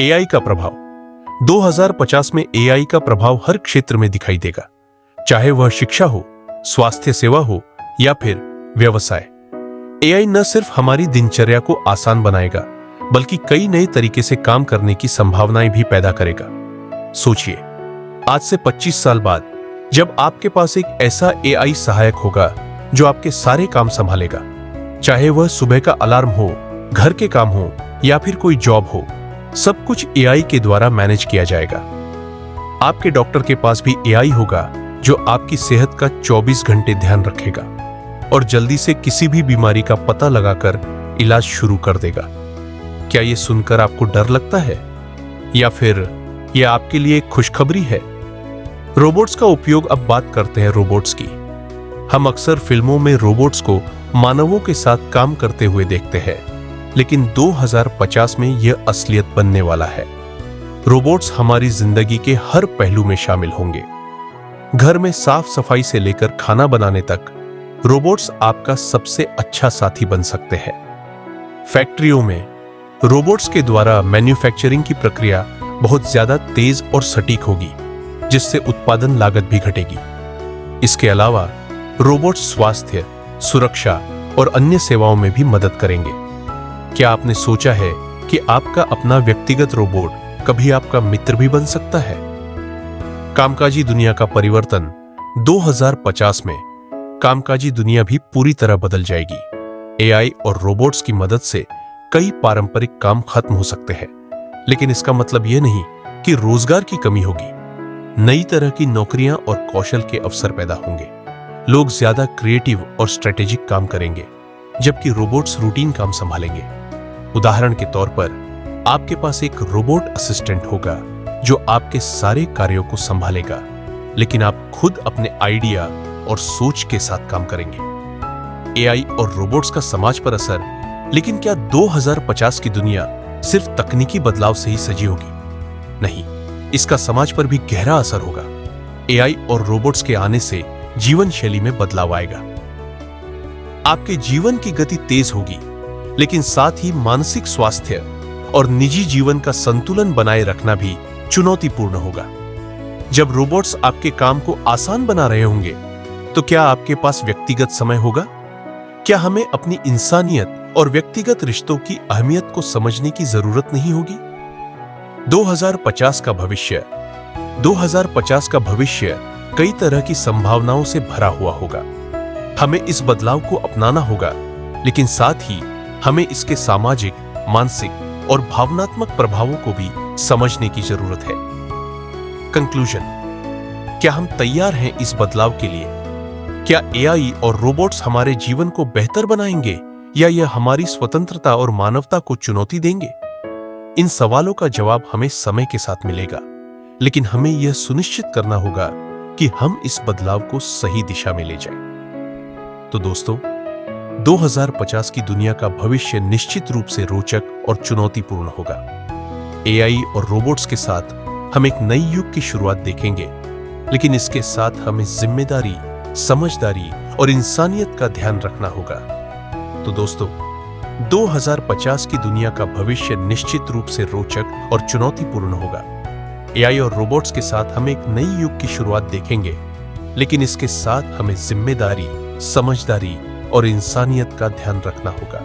AI का प्रभाव। 2050 में एआई का प्रभाव हर क्षेत्र में दिखाई देगा, चाहे वह शिक्षा हो, स्वास्थ्य सेवा हो या फिर व्यवसाय। एआई न सिर्फ हमारी दिनचर्या को आसान बनाएगा, बल्कि कई नए तरीके से काम करने की संभावनाएं भी पैदा करेगा। सोचिए, आज से 25 साल बाद जब आपके पास एक ऐसा एआई सहायक होगा जो आपके सारे काम संभालेगा, चाहे वह सुबह का अलार्म हो, घर के काम हो या फिर कोई जॉब हो, सब कुछ एआई के द्वारा मैनेज किया जाएगा। आपके डॉक्टर के पास भी एआई होगा जो आपकी सेहत का 24 घंटे ध्यान रखेगा और जल्दी से किसी भी बीमारी का पता लगाकर इलाज शुरू कर देगा। क्या यह सुनकर आपको डर लगता है या फिर यह आपके लिए एक खुशखबरी है? रोबोट्स का उपयोग। अब बात करते हैं रोबोट्स की। हम अक्सर फिल्मों में रोबोट्स को मानवों के साथ काम करते हुए देखते हैं, लेकिन 2050 में यह असलियत बनने वाला है। रोबोट्स हमारी जिंदगी के हर पहलू में शामिल होंगे। घर में साफ सफाई से लेकर खाना बनाने तक रोबोट्स आपका सबसे अच्छा साथी बन सकते हैं। फैक्ट्रियों में रोबोट्स के द्वारा मैन्युफैक्चरिंग की प्रक्रिया बहुत ज्यादा तेज और सटीक होगी, जिससे उत्पादन लागत भी घटेगी। इसके अलावा रोबोट्स स्वास्थ्य, सुरक्षा और अन्य सेवाओं में भी मदद करेंगे। क्या आपने सोचा है कि आपका अपना व्यक्तिगत रोबोट कभी आपका मित्र भी बन सकता है? कामकाजी दुनिया का परिवर्तन। 2050 में कामकाजी दुनिया भी पूरी तरह बदल जाएगी। एआई और रोबोट्स की मदद से कई पारंपरिक काम खत्म हो सकते हैं, लेकिन इसका मतलब यह नहीं कि रोजगार की कमी होगी। नई तरह की नौकरियां और कौशल के अवसर पैदा होंगे। लोग ज्यादा क्रिएटिव और स्ट्रेटेजिक काम करेंगे, जबकि रोबोट्स रूटीन काम संभालेंगे। उदाहरण के तौर पर, आपके पास एक रोबोट असिस्टेंट होगा जो आपके सारे कार्यों को संभालेगा, लेकिन आप खुद अपने आइडिया और सोच के साथ काम करेंगे। एआई और रोबोट्स का समाज पर असर। लेकिन क्या 2050 की दुनिया सिर्फ तकनीकी बदलाव से ही सजी होगी? नहीं, इसका समाज पर भी गहरा असर होगा। एआई और रोबोट्स के आने से जीवन शैली में बदलाव आएगा। आपके जीवन की गति तेज होगी, लेकिन साथ ही मानसिक स्वास्थ्य और निजी जीवन का संतुलन बनाए रखना भी चुनौतीपूर्ण होगा। जब रोबोट्स आपके काम को आसान बना रहे होंगे, तो क्या आपके पास व्यक्तिगत समय होगा? क्या हमें अपनी इंसानियत और व्यक्तिगत रिश्तों की अहमियत को समझने की जरूरत नहीं होगी? 2050 का भविष्य। 2050 का भविष्य कई तरह की संभावनाओं से भरा हुआ होगा। हमें इस बदलाव को अपनाना होगा, लेकिन साथ ही हमें इसके सामाजिक, मानसिक और भावनात्मक प्रभावों को भी समझने की जरूरत है। कंक्लूजन। क्या हम तैयार हैं इस बदलाव के लिए? क्या एआई और रोबोट्स हमारे जीवन को बेहतर बनाएंगे या यह हमारी स्वतंत्रता और मानवता को चुनौती देंगे? इन सवालों का जवाब हमें समय के साथ मिलेगा, लेकिन हमें यह सुनिश्चित करना होगा कि हम इस बदलाव को सही दिशा में ले जाएं। तो दोस्तों, 2050 की दुनिया का भविष्य निश्चित रूप से रोचक और चुनौतीपूर्ण होगा। एआई और रोबोट्स के साथ हम एक नई युग की शुरुआत देखेंगे, लेकिन इसके साथ हमें जिम्मेदारी, समझदारी और इंसानियत का ध्यान रखना होगा। तो दोस्तों, 2050 की दुनिया का भविष्य निश्चित रूप से रोचक और चुनौतीपूर्ण होगा। एआई और रोबोट्स के साथ हम एक नई युग की शुरुआत देखेंगे, लेकिन इसके साथ हमें जिम्मेदारी, समझदारी और इंसानियत का ध्यान रखना होगा।